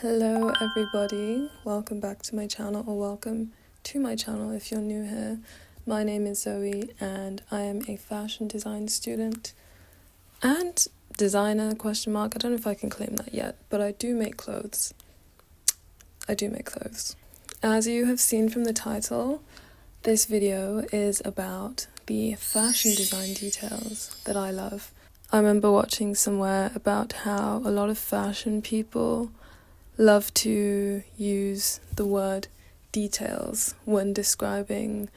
Hello everybody, welcome back to my channel, or welcome to my channel if you're new here. My name is Zoe and I am a fashion design student and designer, I don't know if I can claim that yet, but I do make clothes. As you have seen from the title, this video is about the fashion design details that I love. I remember watching somewhere about how a lot of fashion people love to use the word details when describing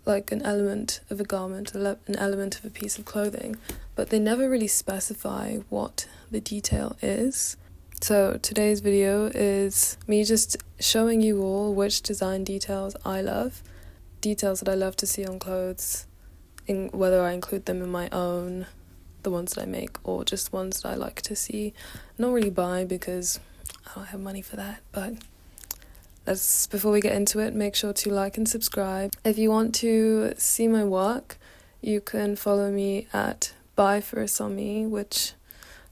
like an element of a garment, an element of a piece of clothing, but they never really specify what the detail is. So today's video is me just showing you all which design details I love, details that I love to see on clothes, whether I include them in my own, the ones that I make, or just ones that I like to see, not really buy because I don't have money for that. But before we get into it, make sure to like and subscribe. If you want to see my work, you can follow me at Buy First on Me, which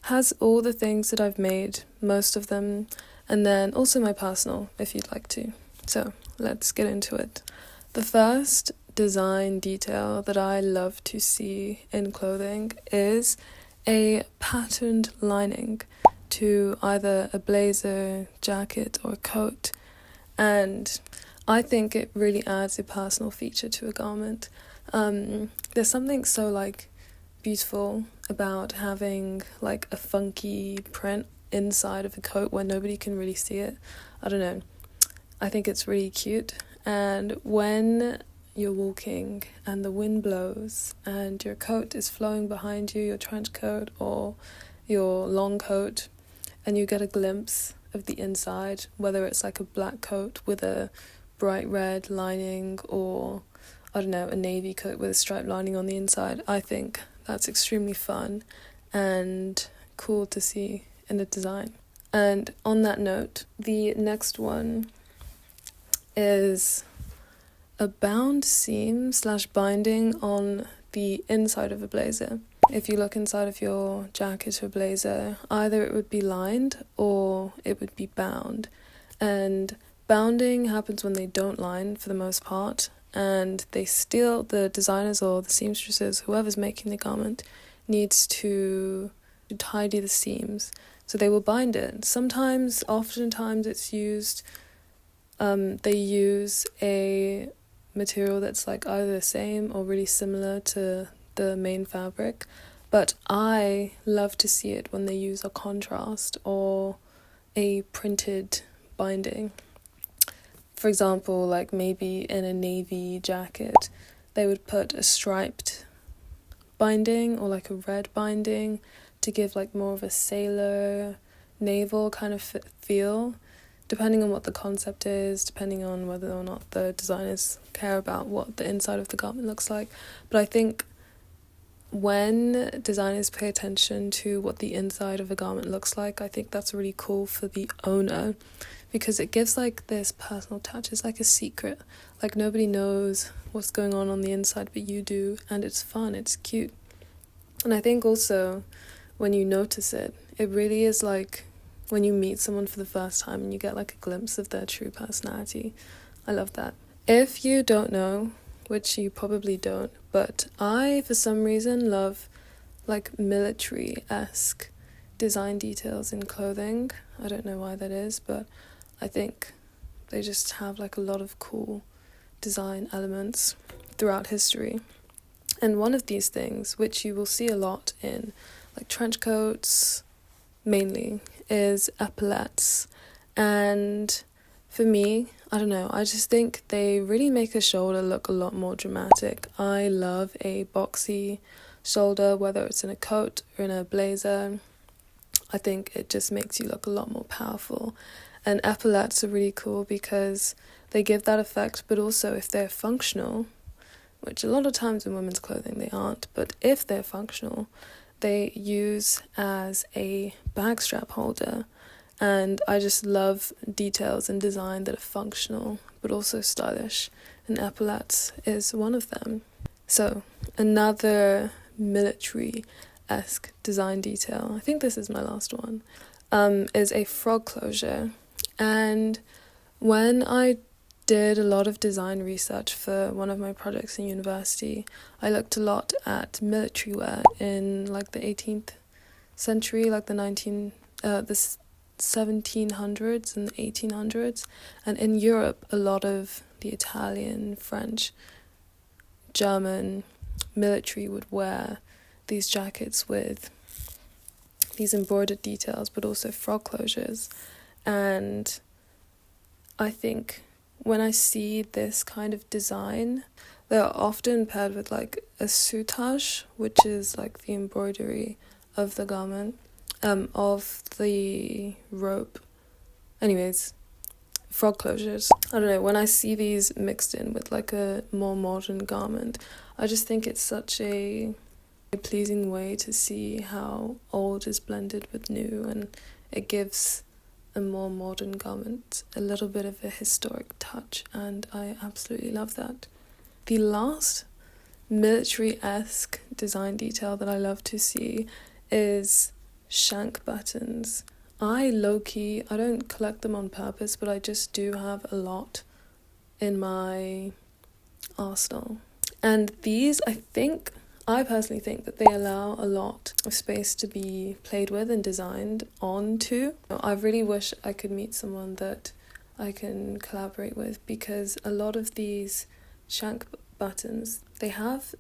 has all the things that I've made, most of them, and then also my personal if you'd like to. So let's get into it. The first design detail that I love to see in clothing is a patterned lining to either a blazer, jacket, or coat, and I think it really adds a personal feature to a garment. There's something so beautiful about having like a funky print inside of a coat where nobody can really see it. I don't know, I think it's really cute. And when you're walking and the wind blows and your coat is flowing behind you, your trench coat or your long coat, and you get a glimpse of the inside, whether it's like a black coat with a bright red lining or, I don't know, a navy coat with a striped lining on the inside, I think that's extremely fun and cool to see in a design. And on that note, the next one is a bound seam / binding on the inside of a blazer. If you look inside of your jacket or blazer, either it would be lined or it would be bound. And bounding happens when they don't line for the most part, and the designers or the seamstresses, whoever's making the garment, needs to tidy the seams. So they will bind it. Oftentimes it's used, they use a material that's like either the same or really similar to the main fabric, but I love to see it when they use a contrast or a printed binding. For example, like maybe in a navy jacket they would put a striped binding or like a red binding to give like more of a sailor naval kind of feel, depending on what the concept is, depending on whether or not the designers care about what the inside of the garment looks like. But I think when designers pay attention to what the inside of a garment looks like, I think that's really cool for the owner, because it gives like this personal touch. It's like a secret, like nobody knows what's going on the inside but you do, and it's fun, it's cute. And I think also when you notice it, it really is like when you meet someone for the first time and you get like a glimpse of their true personality. I love that. If you don't know, which you probably don't, but I, for some reason, love like military-esque design details in clothing. I don't know why that is, but I think they just have like a lot of cool design elements throughout history. And one of these things, which you will see a lot in like trench coats mainly, is epaulettes. And for me, I don't know, I just think they really make a shoulder look a lot more dramatic. I love a boxy shoulder, whether it's in a coat or in a blazer. I think it just makes you look a lot more powerful. And epaulettes are really cool because they give that effect, but also if they're functional, which a lot of times in women's clothing they aren't, but if they're functional, they use as a bag strap holder. And I just love details and design that are functional but also stylish, and epaulettes is one of them. So another military-esque design detail, I think this is my last one, is a frog closure. And when I did a lot of design research for one of my projects in university, I looked a lot at military wear in like the 18th century, like the 1700s and the 1800s, and in Europe a lot of the Italian, French, German military would wear these jackets with these embroidered details but also frog closures. And I think when I see this kind of design, they're often paired with like a soutage, which is like the embroidery of the garment, of the rope. Anyways, frog closures. I don't know, when I see these mixed in with like a more modern garment, I just think it's such a pleasing way to see how old is blended with new, and it gives a more modern garment a little bit of a historic touch, and I absolutely love that. The last military-esque design detail that I love to see is shank buttons. I don't collect them on purpose, but I just do have a lot in my arsenal. And these, I personally think that they allow a lot of space to be played with and designed onto. I really wish I could meet someone that I can collaborate with, because a lot of these shank buttons, they have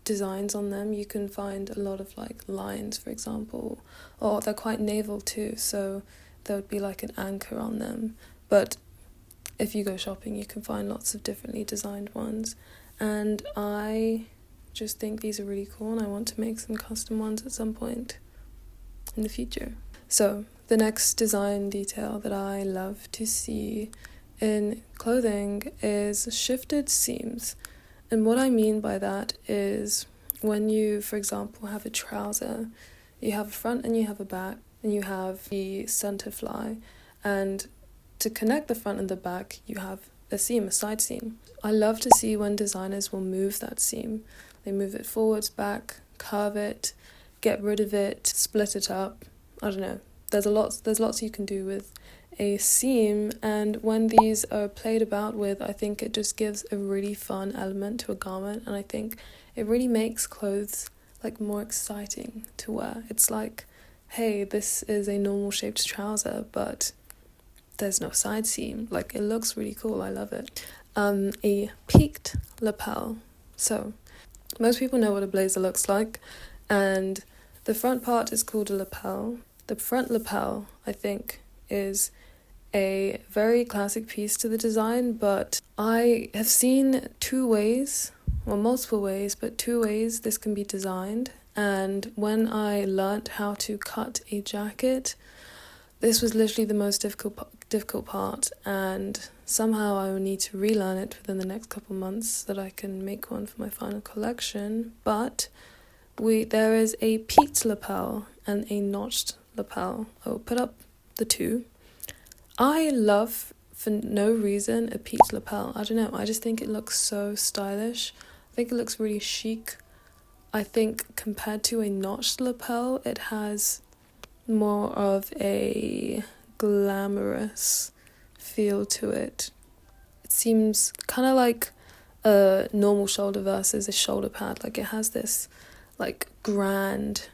designs on them. You can find a lot of like lines, for example, or they're quite naval too, so there would be like an anchor on them. But if you go shopping, you can find lots of differently designed ones, and I just think these are really cool, and I want to make some custom ones at some point in the future. So the next design detail that I love to see in clothing is shifted seams. And what I mean by that is when you, for example, have a trouser, you have a front and you have a back, and you have the center fly, and to connect the front and the back, you have a seam, a side seam. I love to see when designers will move that seam. They move it forwards, back, curve it, get rid of it, split it up. I don't know. There's lots you can do with a seam, and when these are played about with, I think it just gives a really fun element to a garment, and I think it really makes clothes like more exciting to wear. It's like, hey, this is a normal shaped trouser, but there's no side seam. Like, it looks really cool. I love it. A peaked lapel. So most people know what a blazer looks like, and the front part is called a lapel. The front lapel, I think, is a very classic piece to the design, but I have seen multiple ways, but two ways this can be designed. And when I learnt how to cut a jacket, this was literally the most difficult part, and somehow I will need to relearn it within the next couple months so that I can make one for my final collection. But there is a peaked lapel and a notched lapel. I will put up the two. I love, for no reason, a peaked lapel. I don't know, I just think it looks so stylish. I think it looks really chic. I think compared to a notched lapel, it has more of a glamorous feel to it. It seems kind of like a normal shoulder versus a shoulder pad. Like, it has this like grand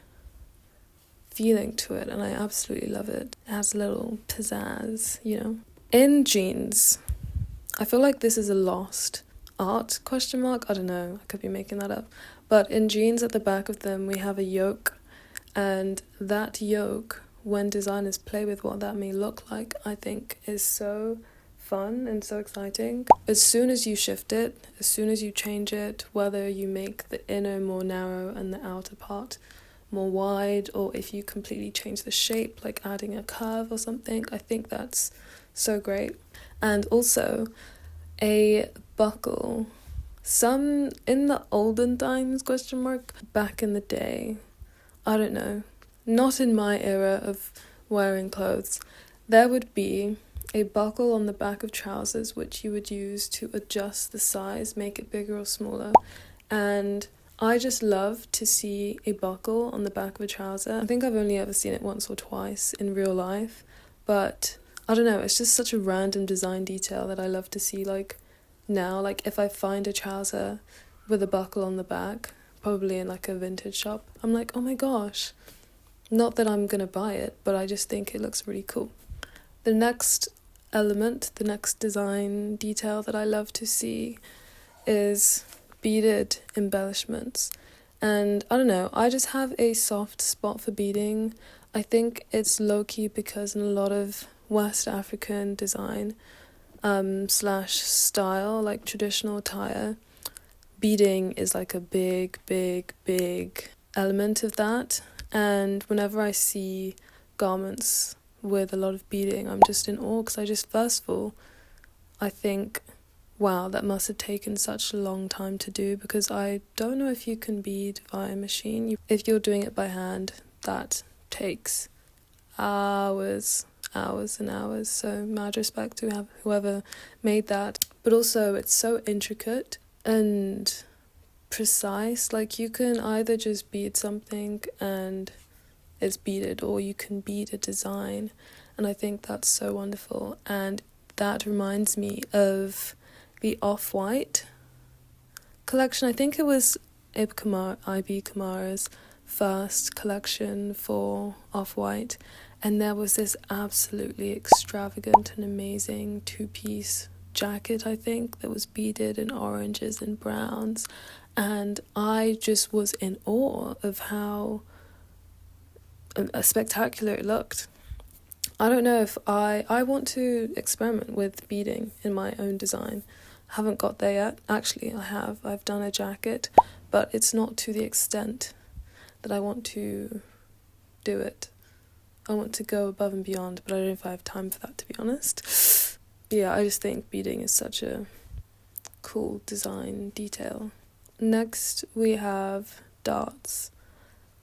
feeling to it, and I absolutely love it. It has a little pizzazz, you know. In jeans, I feel like this is a lost art, ? I don't know, I could be making that up. But in jeans, at the back of them, we have a yoke, and that yoke, when designers play with what that may look like, I think is so fun and so exciting. As soon as you shift it, as soon as you change it, whether you make the inner more narrow and the outer part more wide, or if you completely change the shape, like adding a curve or something, I think that's so great. And also a buckle. Some in the olden times, ? Back in the day, I don't know, not in my era of wearing clothes, there would be a buckle on the back of trousers which you would use to adjust the size, make it bigger or smaller. And I just love to see a buckle on the back of a trouser. I think I've only ever seen it once or twice in real life, but I don't know, it's just such a random design detail that I love to see, like, now. Like, if I find a trouser with a buckle on the back, probably in, like, a vintage shop, I'm like, oh my gosh. Not that I'm gonna buy it, but I just think it looks really cool. The next element, the next design detail that I love to see is beaded embellishments. And I don't know, I just have a soft spot for beading. I think it's low-key because in a lot of West African design slash style, like traditional attire, beading is like a big element of that. And whenever I see garments with a lot of beading, I'm just in awe, because I just, first of all, I think, wow, that must have taken such a long time to do, because I don't know if you can bead via machine. If you're doing it by hand, that takes hours and hours, so mad respect to have whoever made that. But also, it's so intricate and precise. Like, you can either just bead something and it's beaded, or you can bead a design, and I think that's so wonderful. And that reminds me of the Off-White collection. I think it was IB Kamara's first collection for Off-White, and there was this absolutely extravagant and amazing two-piece jacket, I think, that was beaded in oranges and browns, and I just was in awe of how spectacular it looked. I don't know if I want to experiment with beading in my own design. I haven't got there yet. Actually, I've done a jacket, but it's not to the extent that I want to do it. I want to go above and beyond, but I don't know if I have time for that, to be honest. Yeah, I just think beading is such a cool design detail. Next, we have darts.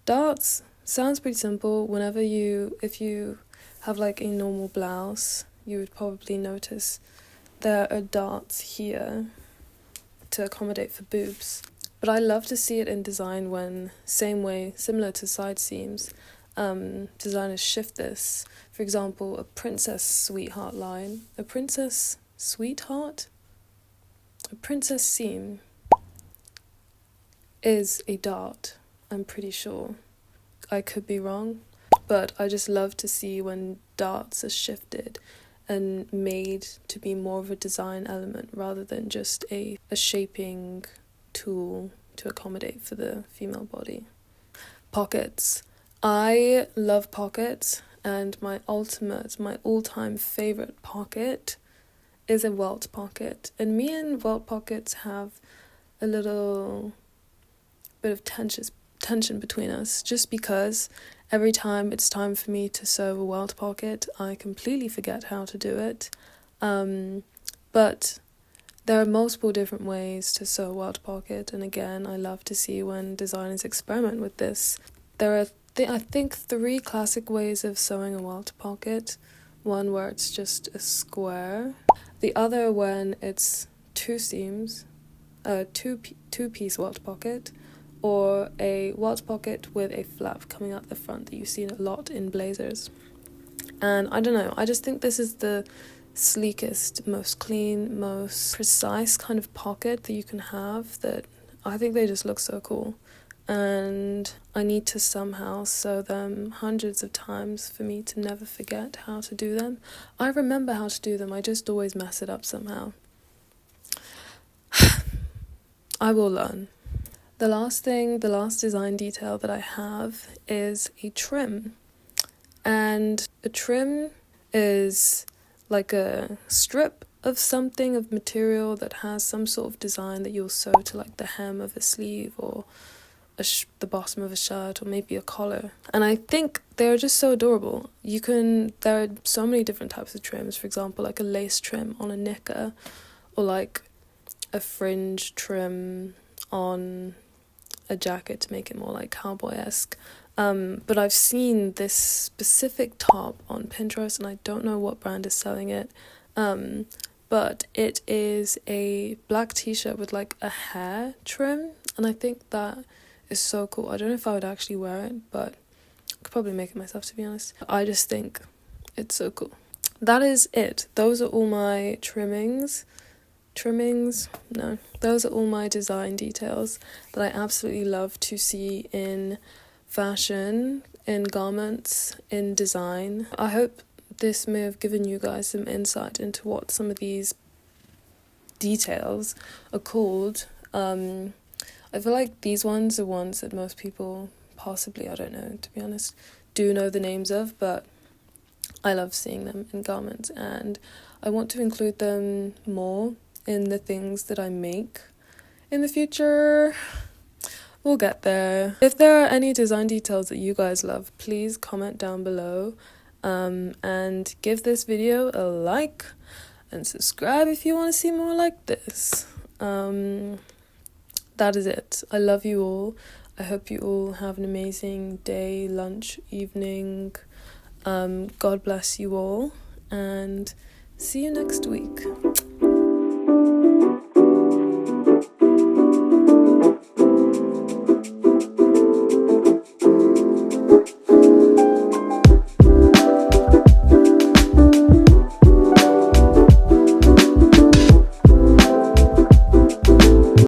Darts sounds pretty simple. If you have like a normal blouse, you would probably notice there are darts here to accommodate for boobs. But I love to see it in design when, similar to side seams, designers shift this. For example, a princess sweetheart line. A princess sweetheart? A princess seam is a dart, I'm pretty sure. I could be wrong, but I just love to see when darts are shifted and made to be more of a design element rather than just a shaping tool to accommodate for the female body. Pockets. I love pockets, and my all-time favourite pocket is a Welt pocket. And me and Welt pockets have a little bit of tension between us, just because every time it's time for me to sew a Welt pocket, I completely forget how to do it. But there are multiple different ways to sew a Welt pocket, and again, I love to see when designers experiment with this. There are, I think, 3 classic ways of sewing a Welt pocket. One where it's just a square. The other when it's 2 seams, a two-piece Welt pocket, or a Welt pocket with a flap coming out the front that you see a lot in blazers. And I don't know, I just think this is the sleekest, most clean, most precise kind of pocket that you can have, that I think they just look so cool. And I need to somehow sew them hundreds of times for me to never forget how to do them. I remember how to do them, I just always mess it up somehow. I will learn. The last design detail that I have is a trim. And a trim is like a strip of something, of material that has some sort of design that you'll sew to like the hem of a sleeve, or the bottom of a shirt, or maybe a collar. And I think they're just so adorable. There are so many different types of trims. For example, like a lace trim on a knicker, or like a fringe trim on a jacket to make it more like cowboy-esque. But I've seen this specific top on Pinterest, and I don't know what brand is selling it, but it is a black t-shirt with like a hair trim, and I think that is so cool. I don't know if I would actually wear it, but I could probably make it myself, to be honest. I just think it's so cool. that is it. Those are all my no, those are all my design details that I absolutely love to see in fashion, in garments, in design. I hope this may have given you guys some insight into what some of these details are called. I feel like these ones are ones that most people possibly, I don't know, to be honest, do know the names of, but I love seeing them in garments, and I want to include them more in the things that I make in the future. We'll get there. If there are any design details that you guys love, please comment down below, and give this video a like and subscribe if you want to see more like this. That is it. I love you all. I hope you all have an amazing day, lunch, evening. God bless you all, and see you next week.